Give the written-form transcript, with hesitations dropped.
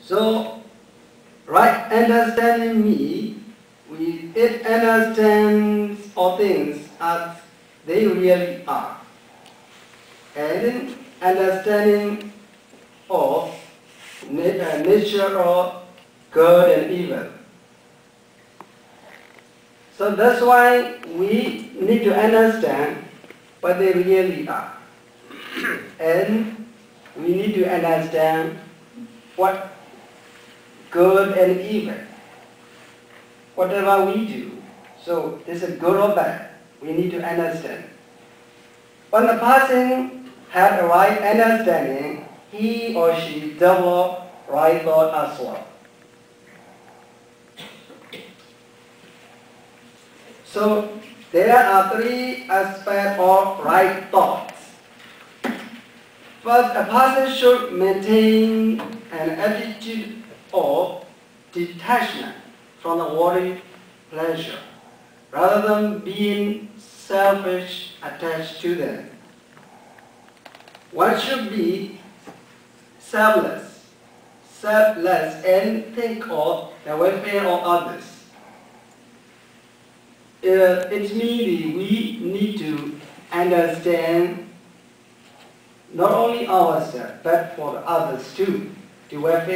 So, right understanding me, it understands all things as they really are. And understanding of nature of good and evil. So that's why we need to understand what they really are. And we need to understand what good and evil. Whatever we do, so this is good or bad, we need to understand. When a person had a right understanding, he or she developed right thought as well. So there are three aspects of right thoughts. First, a person should maintain an attitude of detachment from the worldly pleasure, rather than being selfish attached to them. One should be selfless, and think of the welfare of others. It means we need to understand not only ourselves, but for others too, the welfare